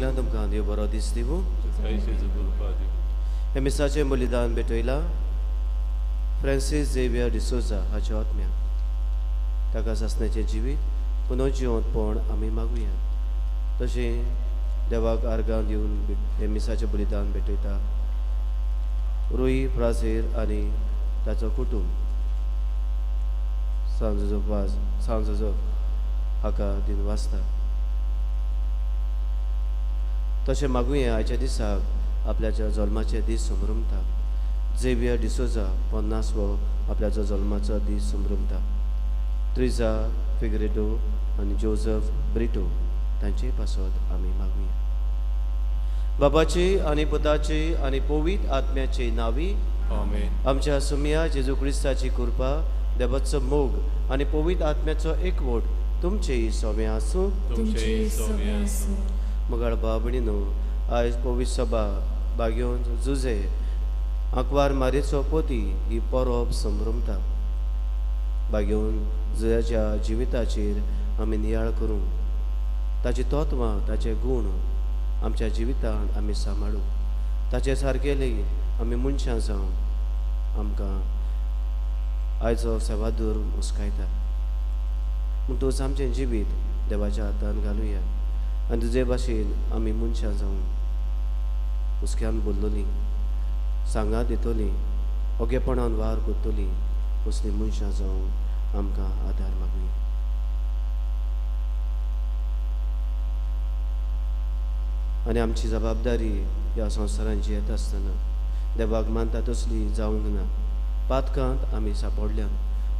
सगळ्यांक तुमकां देव बरो दीस दिवं. हे मिसाचें बलिदान भेटयलां फ्रांसीस झेवियर डिसोजा हाच्या आत्म्याक. ताका सासण्याचें जिवीत पुनः जिवंतपण आमी मागुया. तशें देवाक आर्गां दिवन हे मिसाचें बलिदान भेटयता रुई फ्राझेर आनी ताचो कुटुंब सांत जोसेफ हाका दिन वाचता. तशें मागुया आयच्या दिसाक आपल्याच्या जल्माचे दीस संभ्रमता. झेवियर डिसोजा 50वो आपल्याचो जल्माचो दीस संभ्रमता. त्रिजा फिगरेडो आनी जोसेफ ब्रिटो तांचे पासत आमी मागुया. बाबाची आनी पुताची आनी पवित्र आत्म्याची नावी आमच्या सुमिया जेजू क्रिस्ताची कृपा देवाचो मोग आनी पवित्र आत्म्याचो एकवट तुमचेय सोबे आसूं. मगाळ बाबणीनो आयज पवित्र सभा बागेवन जुजे आंकवार मारेचो पोती ही परब संभ्रमता. बागेवन जुजाच्या जिविताचेर आमी नियाळ करूं. ताची तत्वां ताचे गूण आमच्या जिवितांत आमी सांबाळूं. ताचे सारकेली आमी मनशां जावन आमकां आयचो सेवादूर मुस्कायता. म्हणटूच आमचें जिवीत देवाच्या हातांत घालुया आनी तुजे भाशेन आमी मनशां जावन हुस्क्यान बोल्लोलीं, सांगात दितोलीं, ओगेपणान वार करतलीं असलीं मनशां जावन आमकां आदार मागुया. आनी आमची जबाबदारी ह्या संवसारांत जियेत आसतना देवाक मानता तसली जावंक ना. पातकांत आमी सांपडल्यान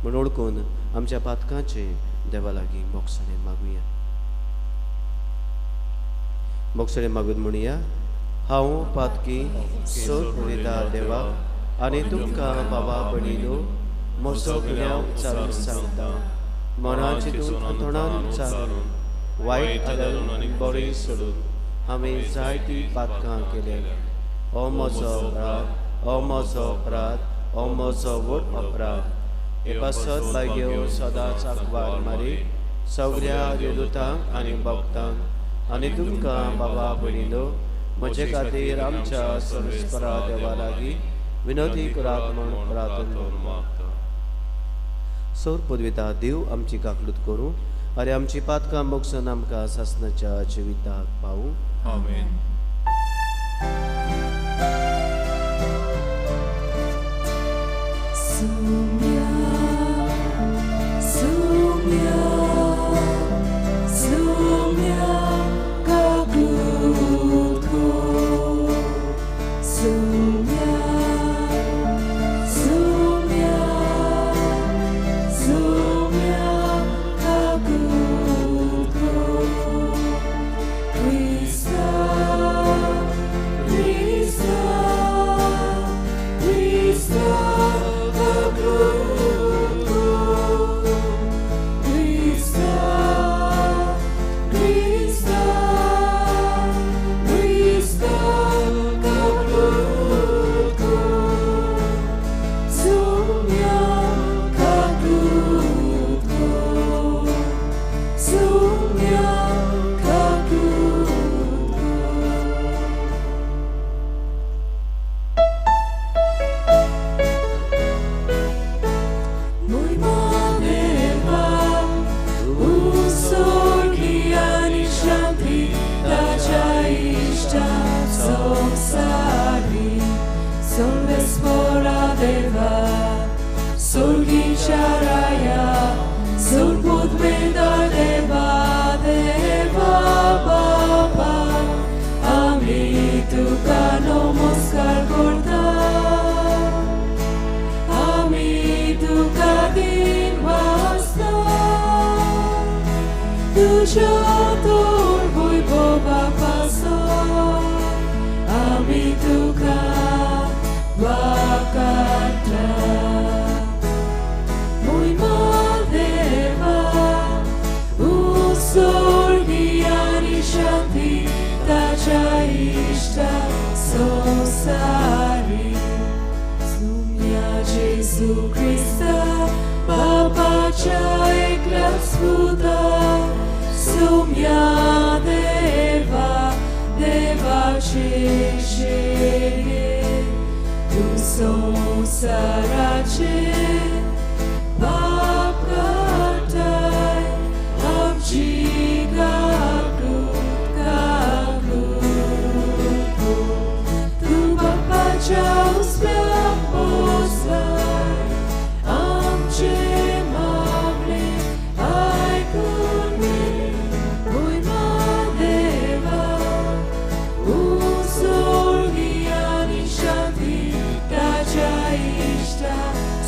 म्हूण ओळखून आमच्या पातकांचे देवा लागीं मोक्षणे मागुया. मोक्षणे मागून म्हणुया. हांव पातकी सोद पुरिता देवा आनी तुमकां बाबा भणिनो म्हजो गुन्यांव विचारून सांगता. मनाचितून तोंडान विचारून वायट आदरून आनी बरें सोडून हांवें जायतीं पातकां केले. हो म्हजो अपराध, हो म्हजो अपराध, हो म्हजो व्हड अपराध. हे पासत बायग्यो सदांच आंकवार मारी सगळ्या देवदूतांक आनी भक्तांक आनी तुमकां बाबा भणिनो म्हजे खातीर आमच्या सर्वेस्परा देवा लागीं विनोदी करात म्हूण प्रार्थना मागता. सोर पदविता देव आमची काकलूत करूं आनी आमची पातकां मोक्षून आमकां सासणाच्या जिविताक पावूं. आमेन. संसाराचे पाप काटाय आमची गागृत तू बापाच्या उजव्या पोचलाय आमचे मागणे ऐकून घे भुईमा देवा उचोळगी आणि शांती त्याच्या इष्टा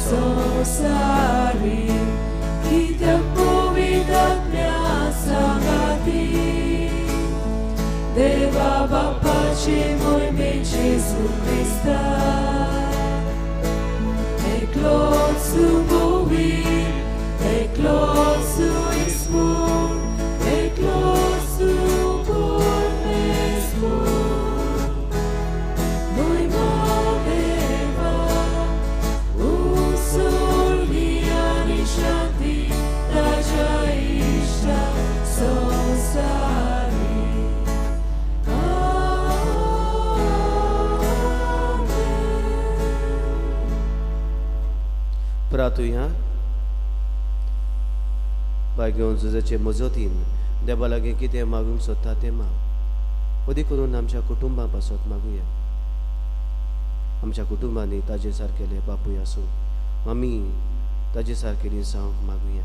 संसारी कित्याक पवित्रात्म्या सांगाती देवा बापाचे मोहिमेचे येशू ख्रिस्ता एकलोच बोवी एकलोच इस्मूर एकलोच परमेश्वर मोहिमा देवा उचोळगी आणि शांती ताच्या इष्टा संसारी प्रार्थुया भाग्यवन झुजाचे मजतीन देवा लागीं कितें मागूंक सोदता तें माग अदी करून आमच्या कुटुंबा पासत मागुया आमच्या कुटुंबांनी ताजे सारकेले बापूय आसूं आमी ताजे सारकेली जावंक मागुया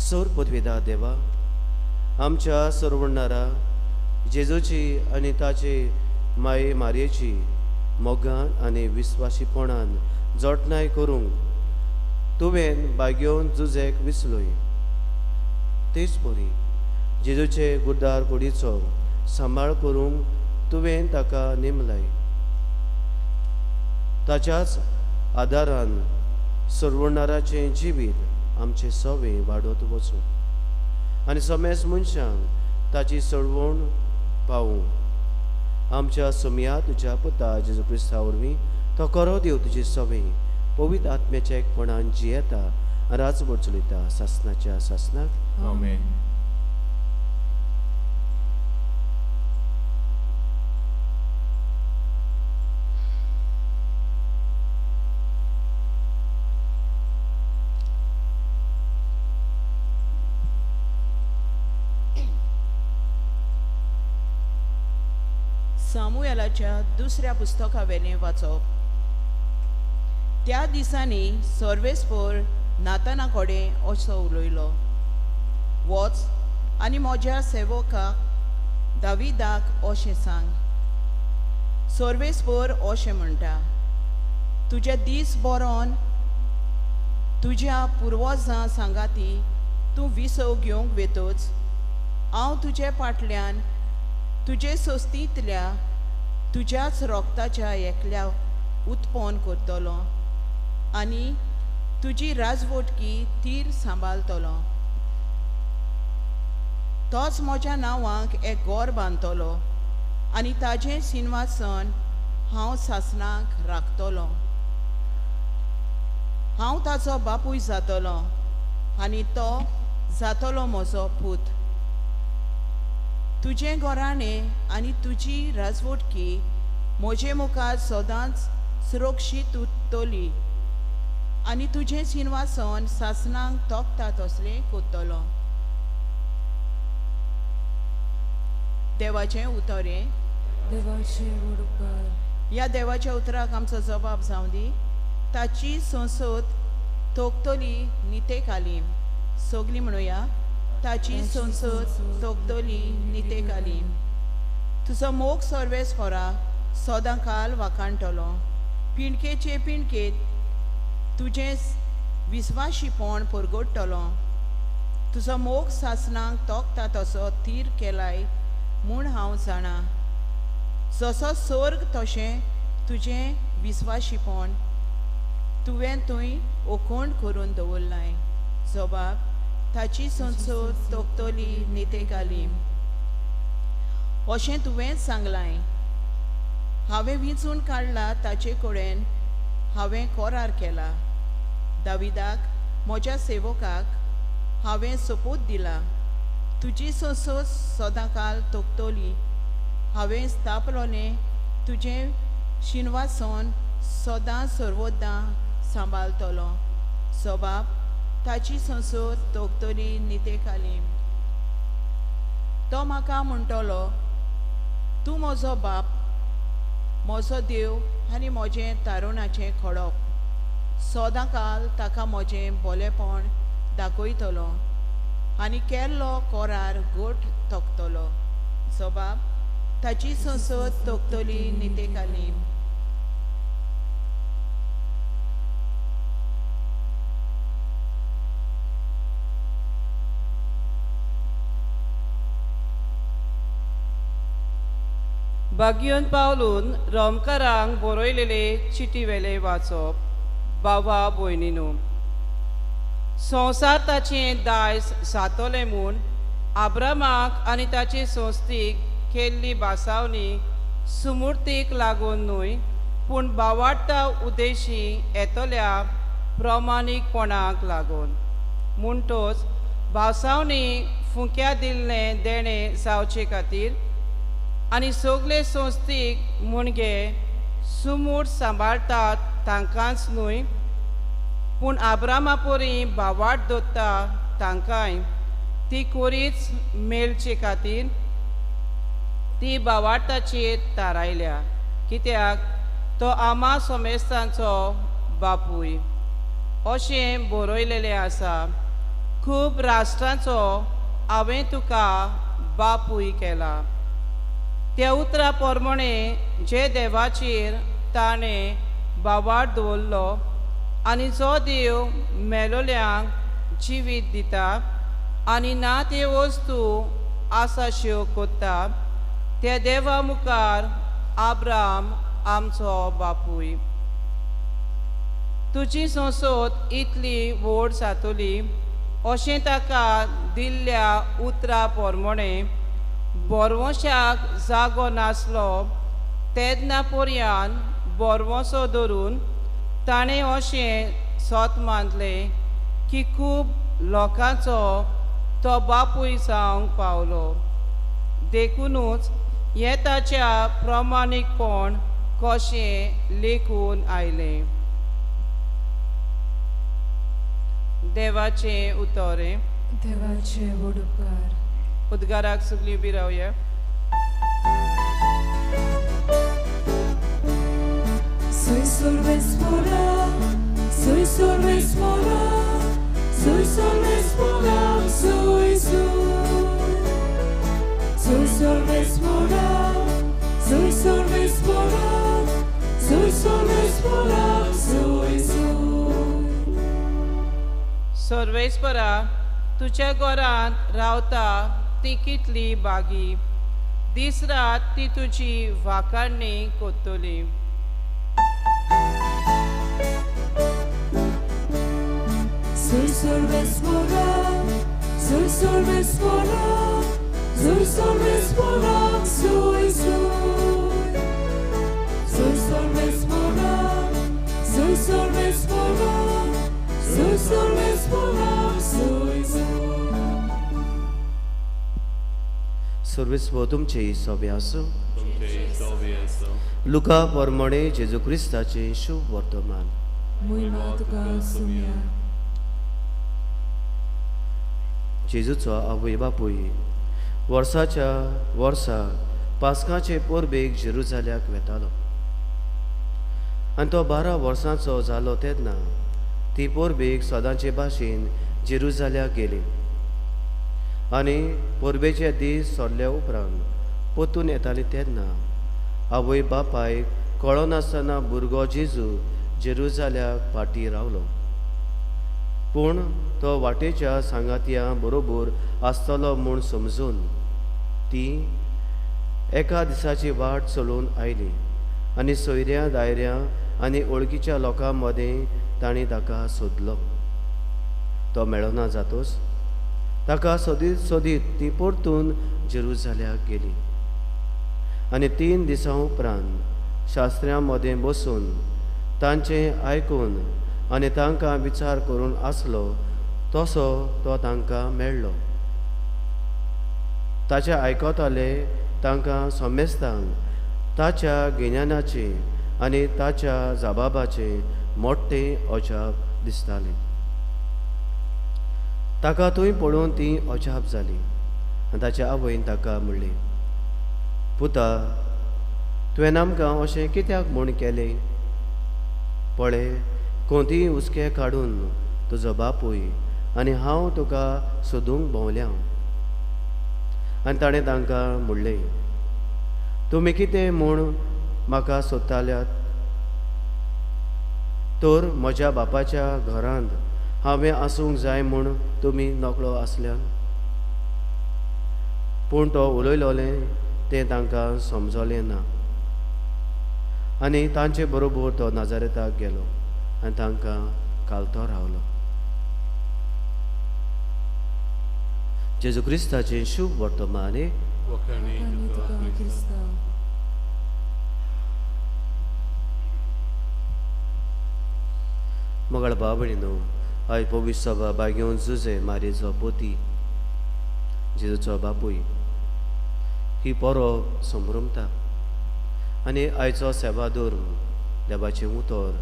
सौर पदवेदार देवा आमच्या सरवणारा जेजूची आनी ताचे माये मारयेची मोगान आनी विस्वाशीपणान जोडणाय करूंक तुवें भाग्योन झुजेक विसलोय तेच परी जेजूचे गुरदार कुडीचो सांबाळ करूंक तुवें ताका नेमलाय ताच्याच आदारान सरवणाराचें जिवीत आमचे सवे वाडत वचूं आनी समेस मनशांक ताची सरवण पावूं आमच्या समिया तुज्या पुता जेजू क्रिस्ता वरवीं तो करो देव तुजे सवे पवित्र आत्म्याच्या एकपणान जियेता आनी राजभर चलयता सासनाच्या सासनाक आमेन. सामुएलाच्या दुसऱ्या पुस्तकावेलें वाचप त्या दिसांनी सर्वेस्पर नाताना कडेन असो उलयलो वच आनी म्हज्या सेवकाक दाविदाक अशें सांग सर्वेस्पर अशें म्हणटा तुजे दीस बरोवन तुज्या पुर्वजां सांगाती तूं विसव घेवंक वेतोच हांव तुजे फाटल्यान तुजे सोस्तींतल्या तुज्याच रोगताच्या एकल्या उत्पन्न करतलो आनी तुजी राजवटकी तीर सांबाळतलो तोच म्हज्या नांवांक एक गोर बांदतलो आनी ताजें सिंहासन हांव सासणाक राखतलो हांव ताचो बापूय जातलो आनी तो जातलो म्हजो पूत तुजें घराणें आनी तुजी राजवटकी म्हजे मुखार सदांच सुरक्षीत उरतली आनी तुजें सिंहासन सासणांक तोखता तसलें करतलो देवाचें उतरें देवाचे उडकार ह्या देवाच्या उतराक आमचो जबाब जावं दी ताची संसद तोखतली नितेकालीम सगलीं म्हणुया ताची संसद तोखतली नितेकालीम तुजो मोग सर्वेस्पराक सदां काल वाखाणटलो पिणकेचे पिणकेत तुजें विस्वाशीपण परगडटलो तुजो मोग सासणांक तोखता तसो तीर केलाय म्हूण हांव जाणा जसो स्वर्ग तशें तुजें विस्वाशीपण तुवें थंय ओखोण करून दवरलाय जबाब ताची संसद तोखतली नितेकालीम अशें तुवें सांगलाय हांवें विंचून काडला ताचे कडेन हांवें करार केला दाविदाक म्हज्या सेवकाक हांवें सोपूत दिला तुजी संसद सदां काल तोखतली हांवें स्थापलोलें तुजें शिनवासन सदां सर्वोदां सांबाळतलो. सबाब ताची संसद तोखतली नितेखाली. तो म्हाका म्हणटलो, तूं म्हजो बाप, म्हजो देव आनी म्हजें तारुणाचें खडप. सदां काल ताका म्हजें बोलेपण दाखयतलो आनी केल्लो कोरार गोठ तोखतलो. सबाब ताची संसद तोखतली नितेखाली. बागयोन पावलून रोमकारांक बरयलेले चिटी वेले वाचप. बाबा भयणीनो, संवसार ताचें दायज जातोलें म्हूण आब्रामाक आनी ताचे संस्थीक केल्ली बासावणी सुमूर्तीक लागून न्हय, पूण बावाडटा उद्देशी येतल्या प्रमाणीकपणाक लागून. म्हणटच बासावणी फुंक्या दिल्लें देणें जावचे खातीर आनी सगळे संस्थीक मुणगे सुमूट सांबाळटात तांकांच न्हय, पूण आब्रामा परी बावाड दोत्ता तांकांय ती कोरीच मेलचे खातीर ती बावाडटाचेर थारायल्या. कित्याक तो आमा समेस्तांचो बापूय. अशें बरयलेलें आसा, खूब राष्ट्रांचो हांवें तुका बापूय केला. त्या उतरा प्रमाणे जे देवाचेर ताणें बावाड दवरलो आनी जो देव मेलोल्यांक जिवीत दिता आनी ना ते वस्तू आसाश्यो कोत्ता, त्या देवा मुखार आब्राम आमचो बापूय. तुजी संसद इतली व्हड जातली अशें ताका दिल्ल्या उतरा प्रमाणे बोरवोशाक जागो नासलो तेन्ना पर्यान बोरवोसो धरून ताणें अशें सोत मानलें की खूब लोकांचो तो बापूय जावंक पावलो. देखूनच हें ताच्या प्रमाणीकपण कशें लेखून आयलें. देवाचें उतोरें. देवाचे व्हड उपकार. उद्गाराक सगळीं उबी रावया. Soy sorvespora, soy sorvespora, soy sorvespora, soy soy sorvespora, soy sorvespora, soy sorvespora, soy सर्वेस्परा, तुज्या घरांत रावता ती कितली बागी. दीस रात ती तुजी वाखाणणी कोत्तली. Soy sorvespora, soy sorvespora, soy sorvespora, soy soy sorvespora, soy sorvespora, soy sorvespora, soy सर्वेस्व तुमचे सोबे आसूं. लुका प्रमाणे जेजू क्रिस्ताचे शुभ वर्तमान. Mój tuka sumia. जेजूचो आवय बापूय वर्साच्या वर्सा पास्काचे पोरबेक जेरुजाल्याक वेतालो आनी तो 12 वर्सांचो जालो तेन्ना ती पोरबेक सदांचे भाशेन जेरुजाल्याक गेली. आनी पोरबेचे दीस सोडल्या उपरांत पोतून येताली तेन्ना आवय बापायक कळो नासतना भुरगो जेजू जेरुजाल्याक फाटीं रावलो. पूण तो वाटेच्या सांगात्या बरोबर आसतलो म्हूण समजून ती एका दिसाची वाट चलून आयली आनी सोयऱ्या दायऱ्या आनी वळखीच्या लोकां मदें ताणीं ताका सोदलो. तो मेळना जातोच ताका सोदीत सोदीत ती परतून जेरुजाल्याक गेली. आनी 3 दिसां उपरांत शास्त्र्यां मदें बसून तांचें आयकून आनी तांकां विचार करून आसलो तसो तो तांकां मेळ्ळो. ताचे आयकताले तांकां समेस्तांक ताच्या गिन्यानाची आनी ताच्या जबाबाचे मोठें अजाप दिसतालें. ताका थंय पळोवन ती अजाप जाली आनी ताच्या आवयन ताका म्हणली, पुता, तुवें आमकां अशें कित्याक म्हूण केलें? पळय, कोणतीय उस्के काडून तुजो बापूय आनी हांव तुका सोदूंक भोंवल्या. आनी ताणें तांकां म्हणलें, तुमी कितें म्हूण म्हाका सोदताल्यात? तर म्हज्या बापाच्या घरांत हांवें आसूंक जाय म्हूण तुमी नकळो आसल्यान? पूण तो उलयलोलें तें तांकां समजलें ना. आनी तांचे बरोबर तो नाजारेताक गेलो आनी तांकां कालतो रावलो. जेजू क्रिस्ताचें शुभ वर्तमान Konkani tuka Krista. मंगळ बाबळीनो, आयज पवित्र सभा बागेवन झुजे मारेचो पोती जेजूचो बापूय ही परब संभ्रमता. आनी आयचो सेवादोर देवाचें उतर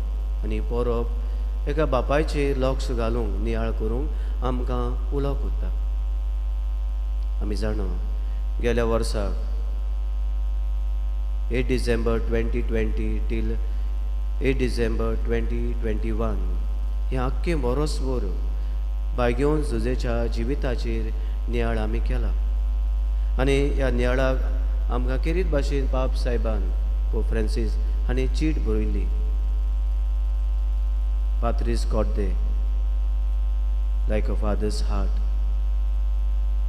आनी परब एका बापायचेर लक्ष घालूंक नियाळ करूंक आमकां उलो कोत्ता. आमी जाणो गेल्या वर्साक 8 डिसेंबर 2020 टील 8 डिसेंबर 2021 हें आख्खें वर्सभर बागेवन झुजेच्या जिविताचेर नियाळ आमी केला. आनी ह्या नियाळाक आमकां केरीत भाशेन पाप सायबान पोप फ्रांसीस हांणी चीट बरयल्ली. पात्रीस कोड्दे लायक अ फादर्स हार्ट.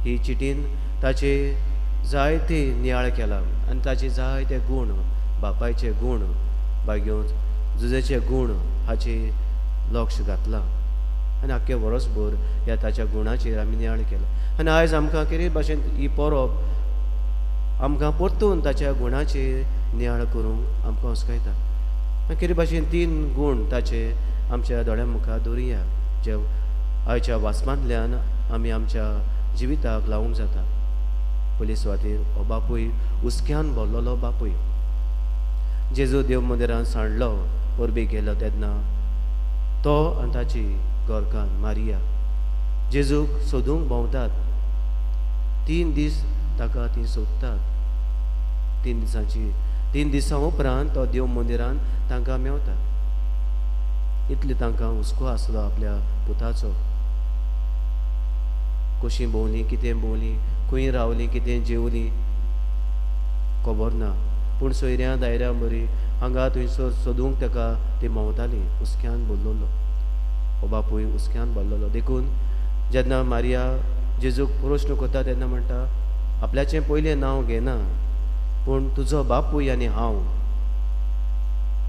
ही चिटीन ताचे जायते नियाळ केला आनी ताचे जायते गूण, बापायचे गूण, बागेवन झुजेचे गूण हाचे लक्ष घातलां. आनी आख्खे वर्सभर ह्या ताच्या गुणाचेर आमी नियाळ केला. आनी आयज आमकां कितें भाशेन ही परब आमकां परतून ताच्या गुणाचेर नियाळ करूंक आमकां हुस्कायता. आनी कितें भाशेन 3 गूण ताचे आमच्या दोळ्या मुखार दवरिया जे आयच्या वाचमांतल्यान आमी आमच्या जिविताक लावूंक जाता. पयली सुवातेर हो बापूय हुस्क्यान भरलोलो बापूय. जेजू देव मंदिरांत सांडलो, परबी गेलो तेन्ना तो आनी ताची घरकान मारिया जेजूक सोदूंक भोंवतात. 3 दीस ताका ती सोदतात. 3 दिसां उपरांत तो देव मंदिरांत तांकां मेवता. इतली तांकां हुस्को आसलो आपल्या पुताचो. कशी भोंवली, कितें भोंवली, खंय रावली, कितें जेवली खबर ना. पूण सोयऱ्यां दायऱ्यां बरी हांगा थंयसर सोदूंक ताका ती भोंवताली. हुस्क्यान भरलोलो हो बापूय हुस्क्यान भरलोलो. देखून जेन्ना मारिया जेजूक प्रश्न करता तेन्ना म्हणटा, आपल्याचें पयलें नांव घेना पूण तुजो बापूय आनी हांव.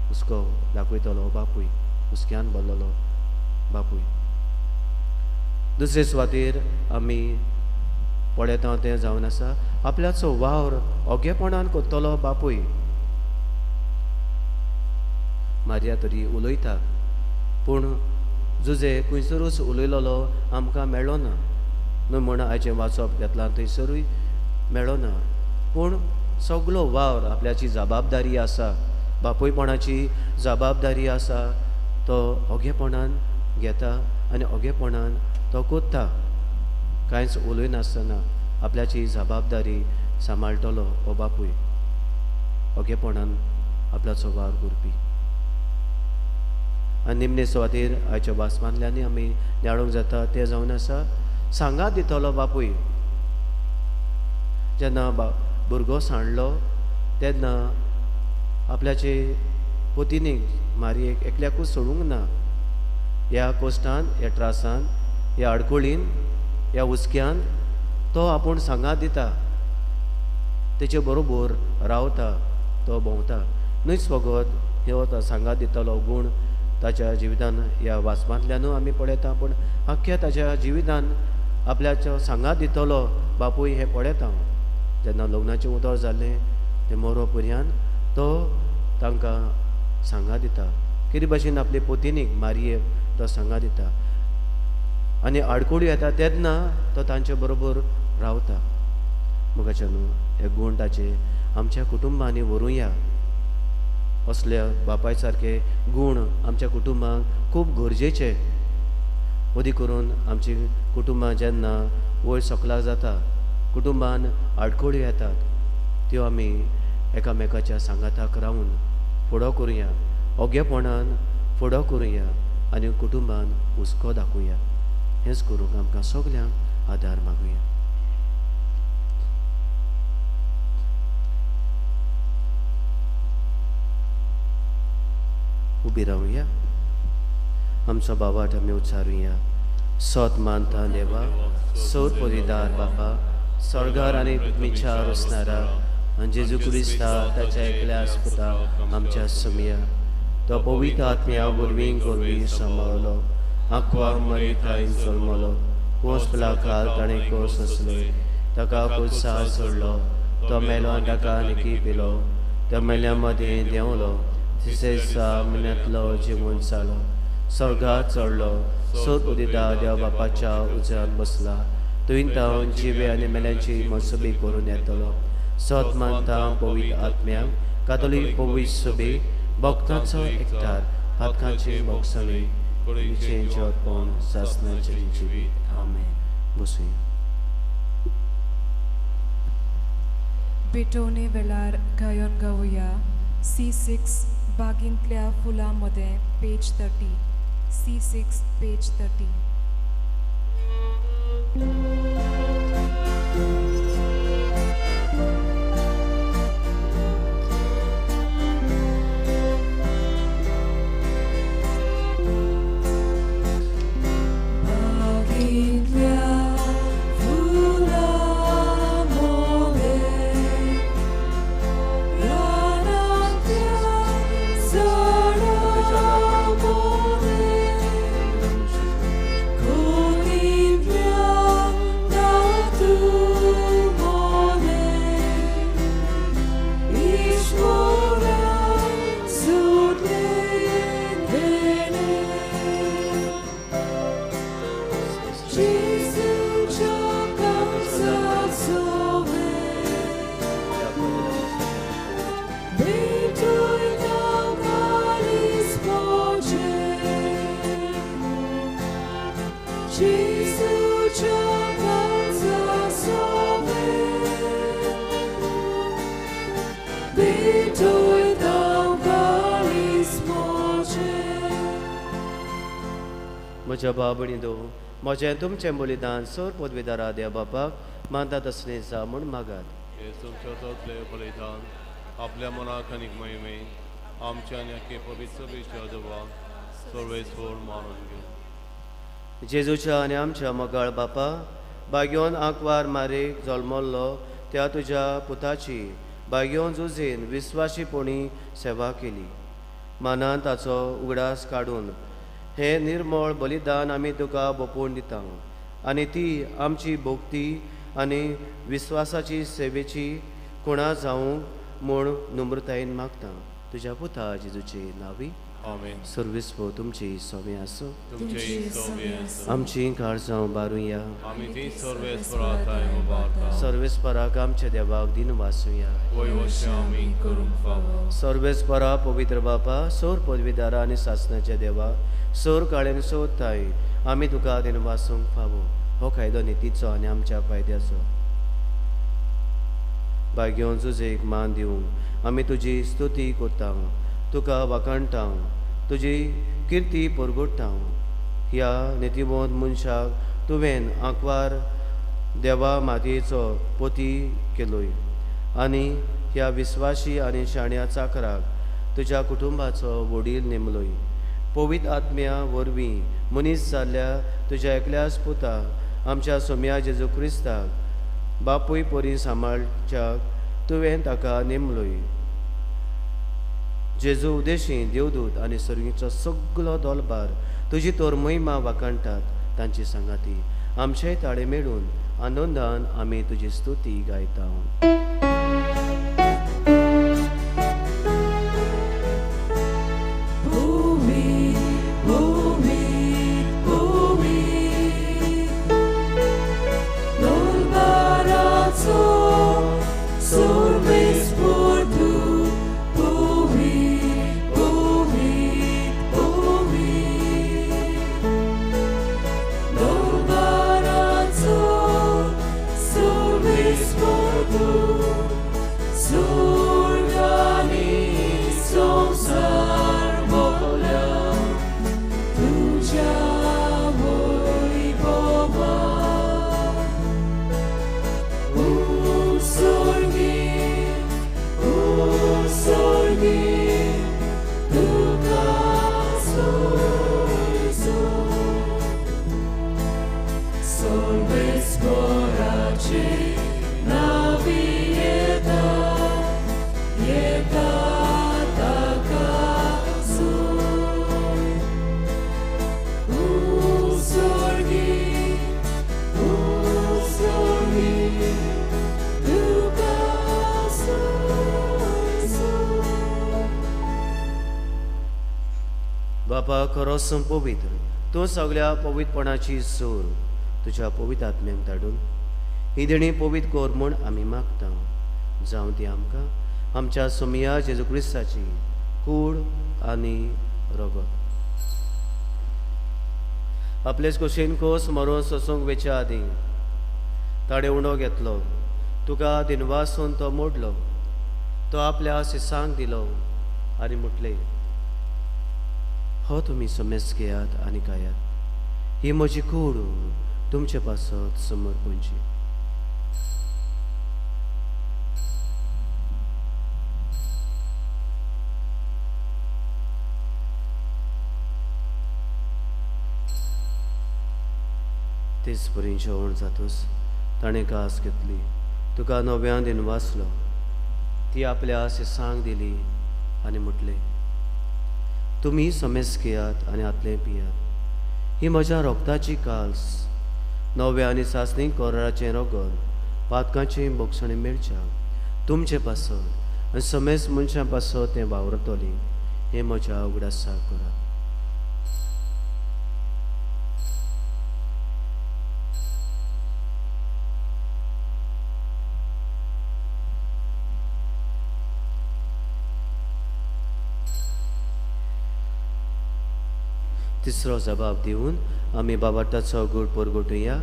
हुस्को दाखयतलो हो बापूय, हुस्क्यान भरलोलो बापूय. दुसरे सुवातेर आमी पळयता तें जावन आसा आपल्याचो वावर ओगेपणान कोत्तलो बापूय. मारिया तरी उलयता पूण जुजे खंयसरूच उलयलोलो आमकां मेळ्ळो ना. न्हू म्हण आयचें वाचप घेतलां थंयसरूय मेळ्ळो ना. पूण सगलो वावर आपल्याची जबाबदारी आसा, बापूयपणाची जबाबदारी आसा, तो ओगेपणान घेता आनी ओगेपणान तो कोत्ता. कांयच उलयनासतना आपल्याची जबाबदारी सांबाळटलो हो बापूय ओगेपणान आपल्याचो वावर करपी. आनी निमणे सुवातेर आयच्या वाचमांतल्यानय आमी नियाळूंक जाता तें जावन आसा सांगात दितलो बापूय. जेन्ना भुरगो सांडलो तेन्ना आपल्याचे पोतिनीक मारयेक एकल्याकूच सोडूंक ना. ह्या कोश्टान, ह्या त्रासान, ह्या आडकुळीन, ह्या हुस्क्यान तो आपूण सांगात दिता, तेचे बरोबर रावता, तो भोंवता. न्हूच फकत ह्यो तो सांगात दितलो गूण ताच्या जिवितान ह्या वाचमांतल्यानूय आमी पळयता, पूण आख्ख्या ताच्या जिवितान आपल्याचो सांगात दितलो बापूय हें पळयता. जेन्ना लग्नाचें उतर जालें तें मरो पर्यंत तो तांकां सांगात दिता. कितें भाशेन आपले पोतिनीक मारयेक तो सांगात दिता. आनी आडकुळी येता तेन्ना तो तांचे बरोबर रावता. मुखाच्या न्हू हे गूण ताचे आमच्या कुटुंबांनी व्हरूया. असल्या बापाय सारके गूण आमच्या कुटुंबाक खूब गरजेचे. मदीं करून आमची कुटुंबां जेन्ना वयर सकलाक जाता, कुटुंबान आडखळ्यो येतात, त्यो आमी एकामेकाच्या सांगाताक रावन फुडो करुया, ओगेपणान फुडो करुया आनी कुटुंबान हुस्को दाखोवया. हेंच करूंक आमकां सगल्यांक आदार मागुया. उबी रावुया. आमचो बाबाट आमी उच्चारुया. सत मानता देवा, सोर पोलीदार बापा, स्वर्गार आनी पृथ्वीच्या असणारा आनी जेजू क्रिस्ता ताच्या एकल्याच पुता आमच्या समिया, तो पवित्र आत्म्या वरवीं गोरवी सांबाळलो, आंकवार मरितायन जल्मलो, कोंसपला काल ताणें कोस असलोय, ताका कुसाळ सोडलो, तो मेलो आनी ताका निकी पिलो, तो मेल्या मदीं देंवलो, तिसेसा मिनतलो जिवून जालो, स्वर्गात चडलो, सोद उदिता देव बापाच्या उज्यान बसला, तुवें तावन जिवे आनी मेल्यांची मसुबी करून येतलो. सत मानता पवित्र आत्म्याक, कातोलीक पवित्र सभेक, भक्तांचो एकठार, पातकांची मोगसणी, कुडीचें जोडपण, सासणाचें जिवीत. आमेन. बसूया. पेटोवणे वेळार गायन गावुया. C6 बागींतल्या फुलांमध्ये page 30. C6 page 30. म्हज्या बाबणीदो, म्हजें तुमचें बलिदान सोर पदवीदारा देव बापाक मानता तसलें जा म्हूण मागात. हे तुमच्या तोतले बलिदान आपल्या मनाक आनीक महिमे आमच्या आनी पवित्र सभेच्या देवा सर्वेस्वर मानून घेऊ. जेजूच्या आनी आमच्या मोगाळ बापा, बागेवन आंकवार मारेक जल्मल्लो त्या तुज्या पुताची बागेवन झुजेन विस्वाशीपणी सेवा केली. मानान ताचो उगडास काडून हे निर्मळ बलिदान आमी तुका बोपोवन दिता आनी ती आमची भोक्ती आनी विस्वासाची सेवेची खुणा जावंक म्हूण नम्रतायेन मागता. तुज्या पुता जेजूचे नांवी. आमेन. सर्वेस्व तुमची सोवे आसूं. तुमचे सोबे आमची काळजां बारुया. आमी ती सर्वेस्वराताय मुबारका. सर्वेस्पराक आमच्या देवाक दिन वासुया. वयवशें आमी करूंक फावो. सर्वेस्परा पवित्र बापा, सोर पदवीदारा आनी सासणाच्या देवा, सोर काळेन सोदताय आमी तुका दिन वासूंक फावो. हो कायदो नितीचो आनी आमच्या फायद्याचो. बागेवन झुजेक मान दिवंक आमी तुजी स्तुती करता, तुका वाखाणटा, तुजी किर्ती परगडटा. ह्या नितीवंत मनशाक तुवें आंकवार देवा मातयेचो पोती केलोय आनी ह्या विस्वाशी आनी शाण्या चाकराक तुज्या कुटुंबाचो वडील नेमलोय. पवित्र आत्म्या वरवीं मनीस जाल्ल्या तुज्या एकल्याच पुता आमच्या सोम्या जेजू क्रिस्ताक बापूय परी सांबाळच्याक तुवें ताका नेमलोय. जेजू उदेशी देवदूत आनी सर्गीचो सगलो दोलबार तुजी तोर महिमा वाखाणटात. तांची सांगाती आमचेय ताळे मेळून आनंदान आमी तुजी स्तुती गायता. Sorves por tu povi बापा खरोच पवित्र तूं सगळ्या पवित्रपणाची सोर तुज्या पवित्र आत्म्याक धाडून ही देणी पवित्र कोर म्हूण आमी मागता जावं ती आमकां आमच्या सोमिया जेजू क्रिस्ताची कूड आनी रगत आपलेच कुशीन कोस मरून सोसूंक वेच्या आदी ताडे उणो घेतलो तुका दिनवासून तो मोडलो तो आपल्या सिसांक दिलो आनी म्हटले हो तुमी समेस घेयात आनी खायात ही म्हजी कूड तुमचे पासत समर्पणची तेच परी जेवण जातूस ताणें कास घेतली तुका नव्यान दिन वाचलो ती आपल्या सिसांक दिली आनी म्हटले तुमी समेस घेयात आनी आतलें पियात ही म्हज्या रोगताची कास नव्या आनी सासणी कोराचें रोगोर पातकांची बोगसणी मेळच्या तुमचे पासत आनी समेस मनशां पासत तें वावरतली हें म्हज्या उगडासा करा तिसरो जबाब दिवन आमी बाबाटाचो गूड परगोटुया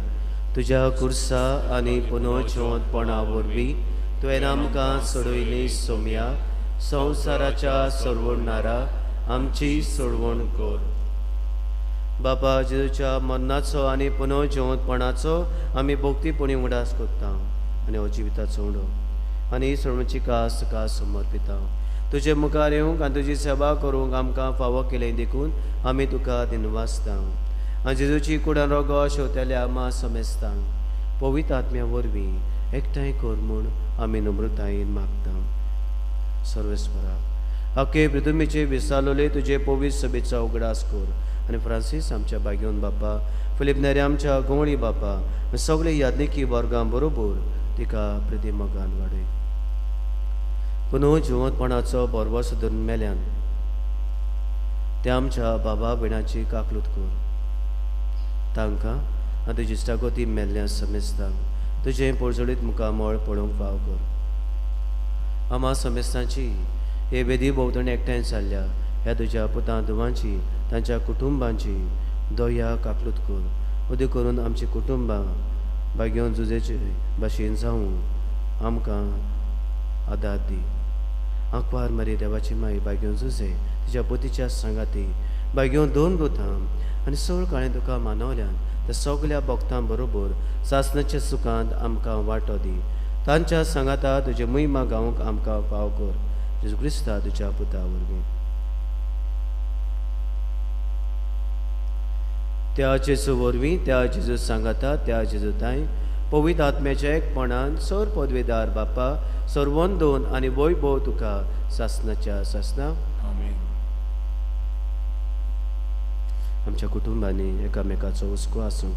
तुज्या कुर्सा आनी पुनोजवंतपणा वरवीं तुवें आमकां सोडयली सोम्या संवसाराच्या सोडवणारा आमची सोडवण कर बापा जेजूच्या मरणाचो आनी पुनोजवंतपणाचो आमी भोक्तीपणी उडास करता आनी हो जिविताचो उडो आनी सोडवणीची कास तुका समर्पिता तुजे मुखार येवंक आनी तुजी सेवा करूंक आमकां फावो केलें देखून आमी तुका दिनवासता आनी जेजूची कुडान रोगो शेवतेल्या आमा समेस्तांक पवित्र आत्म्या वरवीं एकठांय कर म्हूण आमी नम्रतायेन मागता सर्वेस्परा आख्खे पृथ्वीचे विसालोले तुजे पवित्र सभेचो उगडास कर आनी फ्रांसीस आमच्या बागेवन बापा फिलीप नेरे आमच्या गोवळी बापा सगळे यादनिकी वर्गां बरोबर तिका प्रतिमगान वाडय पुनोजवंतपणाचो बोरवोस धरून मेल्यान त्या आमच्या बाबा भयणाची काकलूत कर तांकां आनी तुजी इश्टागोती मेल्ल्या समेस्तां तुजें पळजडीत मुखामळ पळोवंक फाव कर आमा समेस्तांची हे वेदी भोंवतणी एकठांय जाल्ल्या ह्या तुज्या पुतां धुवांची तांच्या कुटुंबांची दोया काकलूत कर उदी करून आमची कुटुंबां बागेवन जुजेचे भाशेन जावं आमकां आदार दी आंकवार मरी देवाची माई बागेवन जुजे तिच्या पोतीच्या सांगाती बागेवन दोन गुथां आनी सोळ काळें तुका मानवल्यान त्या सगल्या भक्तां बरोबर सासणाच्या सुखांत आमकां वांटो दी तांच्या सांगाता तुजे महिमा गावंक आमकां फाव कर जेजू क्रिस्ता तुज्या पुता वरवीं त्या जेजू वरवीं त्या जेजू सांगाता त्या जेजू ताई पवित्र आत्म्याच्या एकपणान सर पदवेदार बापा सर्वोन दोन आनी वैभव तुका सासणाच्या सासना आमच्या कुटुंबांनी एकामेकाचो हुस्को आसूं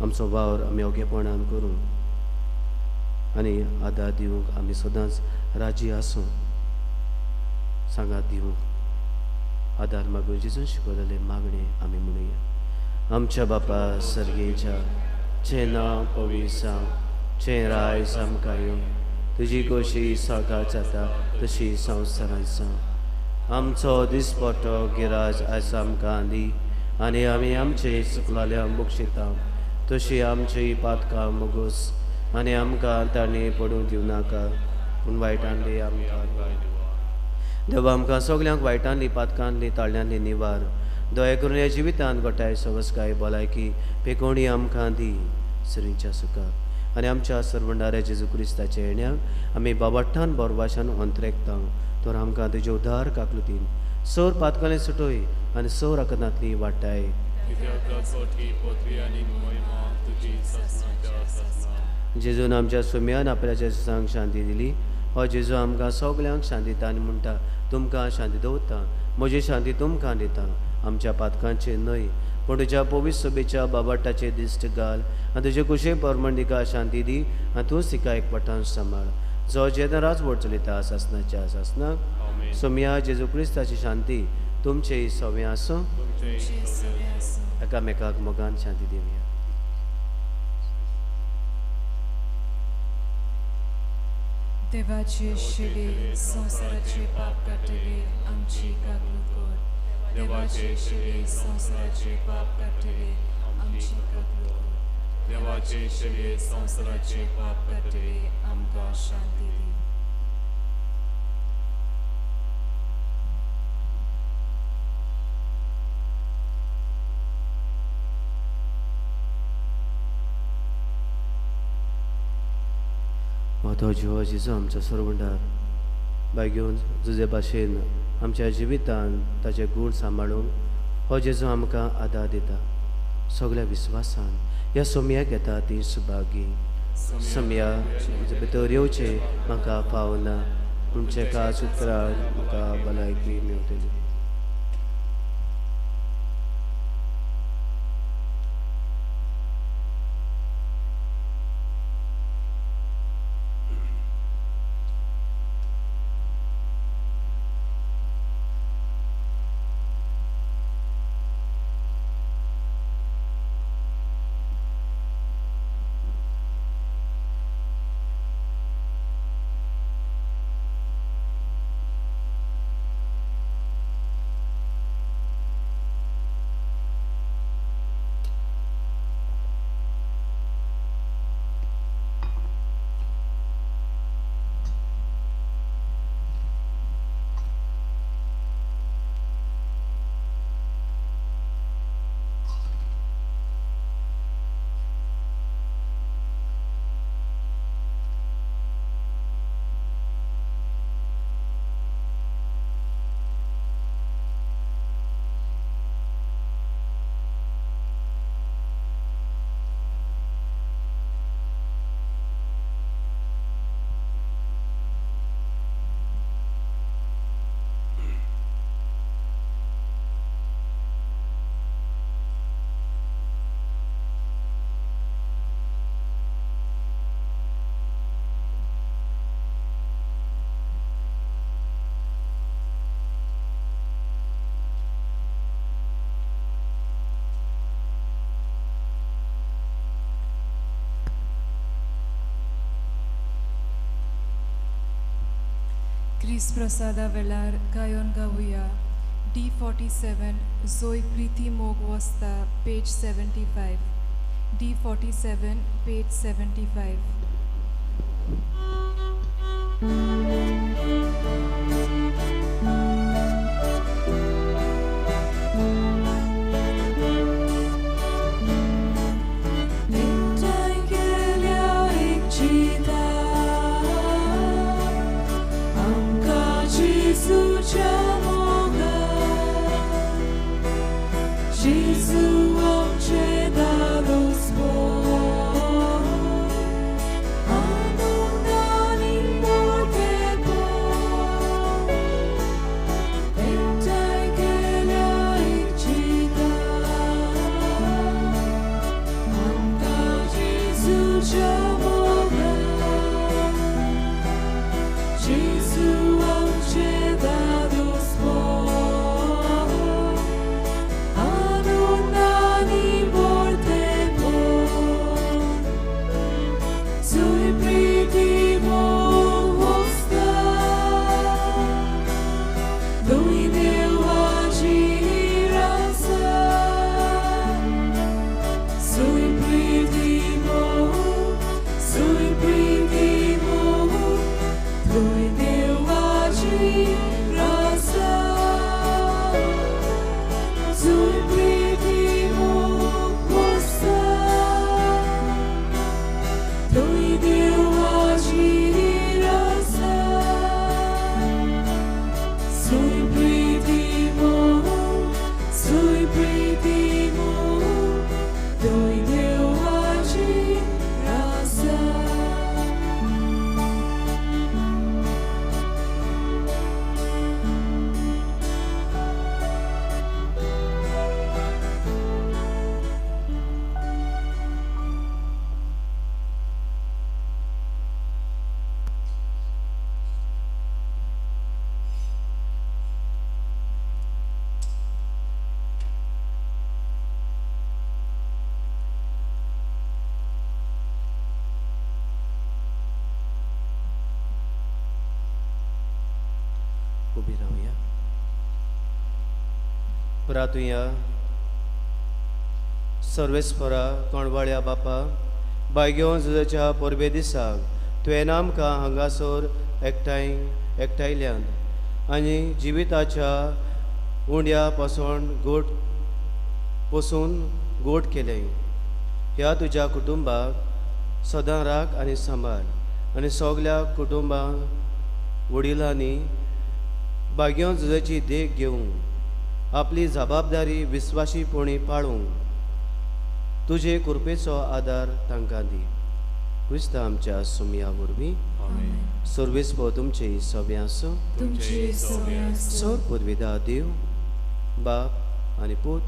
आमचो वावर आमी ओगेपणान करूं आनी आदार दिवंक आमी सदांच राजी आसूं सांगात दिवंक आदार मागून जेजून शिकयलेले मागणे आमी म्हणुया आमच्या बापा सर्गेच्या चे नांव पवित्र जावं चे राय आमकां येवं तुजी कशी सळकां जाता तशी संवसारांत जावं आमचो दिसपट्टो गिराज आयज आमकां दी आनी आमी आमचे चुकलाल्यांक बक्षिता तशी आमची पातकां मुगोस आनी आमकां ताणी पडूं दिवं नाका पूण वायटांतली आमकां देवा आमकां सगल्यांक वायटांतली पातकांतली ताळ्यांतली निवार दया करून ह्या जिवितांत गोठाय सवस्काय भलायकी पेकोणी आमकां दी सरीच्या सुखाक आनी आमच्या सर्वंडाऱ्या जेजू क्रिस्ताच्या येण्याक आमी बाबाठान बोरवाशान अंतरेकता तर आमकां तुजे उदार काकलुतीन सौर पातकांनी सुटोय आनी सौर आकनांतली वाटाय जेजून आमच्या सुम्यान आपल्याच्या सांग शांती दिली हो जेजू आमकां सगल्यांक शांती दिता आनी म्हणटा तुमकां शांती दवरता म्हजी शांती तुमकां दिता आमच्या पातकांचे न्हय पूण तुज्या पवित्र सभेच्या बाबाटाचे दिश्ट घाल आनी तुजे कुशे परमंडिका शांती दी आनी तूंच तिका एकवटान सांबाळ जो जेदराच वड चलयता सासनाच्या सासनाक सोम्या जेजू क्रिस्ताची शांती तुमचे सवे आसूं तुमचे सगळे आसूं एकामेकाक मोगान शांती दिवया. देवाचे शिले संसाराचे पाप काढले आमची काकूट कर. देवाचे शिले संसाराचे पाप काढले आमची काकूट कर. देवाचे शिले संसाराचे पाप काढले आमकां शांती दी. तो जिवा जेजू आमच्या सोरवंडार बाय घेवन तुजे भाशेन आमच्या जिवितान ताचे गूण सांबाळूंक हो जेजू आमकां आदार दिता. सगळ्या विस्वासान ह्या सोमयाक येता ती सुभागी. सोमया तुजे भितर येवचे म्हाका पावना तुमचे कास उतरार म्हाका भलायकी मेवतली. क्रिस प्रसादा वेळार गायन गावुया. D47 जोय प्रीती मोग वस्ता पेज 75. D47 page 75. Adonai प्रार्थुया. सर्वेस्परा कोणवाळ्या बापा, बायग्यो झुजाच्या परबे दिसाक तुवें आमकां हांगासर एकठांयल्यान आनी जिविताच्या उंड्या पसून गोड केलें. ह्या तुज्या कुटुंबाक सदां राख आनी सांबाळ आनी सगल्या कुटुंबाक वडिलांनी बागयो झुजाची देख घेवंक आपली जबाबदारी विस्वाशीपणी पाळूंक तुजे कृपेचो आदार तांकां दी. क्रिस्त आमच्या सुमया वरवीं सर्वेस्प तुमचे सोबे आसूं. सोर पुर्विदा देव बाप आनी पूत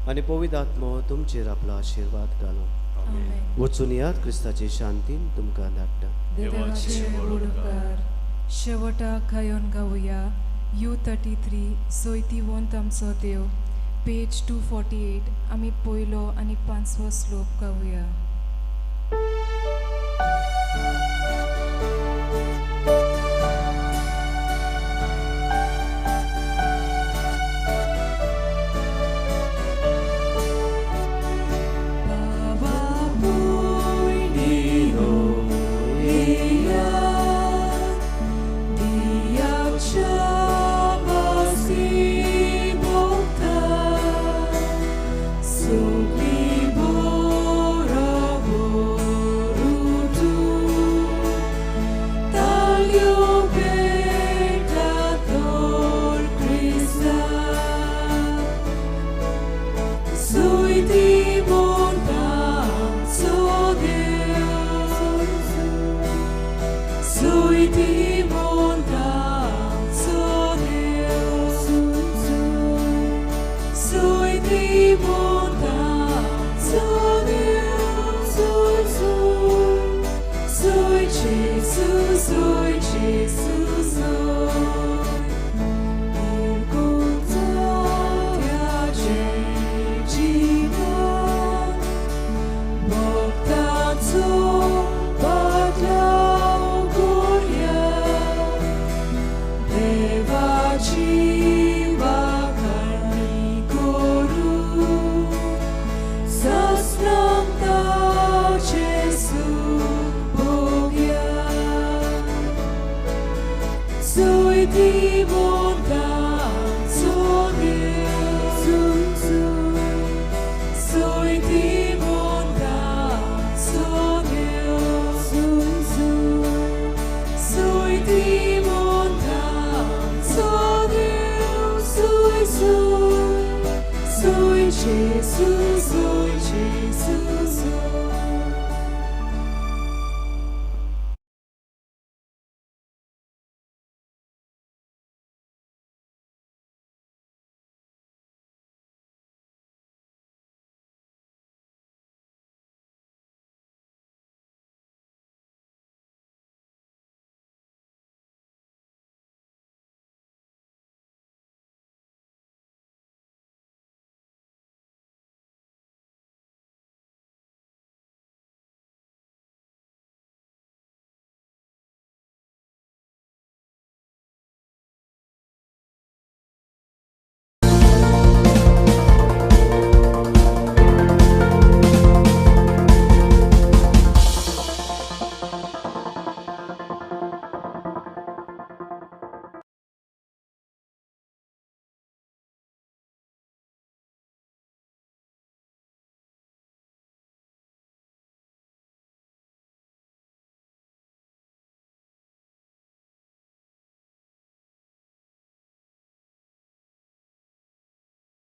आनी पवित्र आत्मो तुमचेर आपलो आशिर्वाद घालो. वचून यात क्रिस्ताची शांतीन तुमकां धाडटा. शेवटाक खायोन गावया U33 सोयतीवंत आमचो देव पेज 248 आमी पयलो आनी 5वो श्लोक गावया. Jesus, oh Jesus.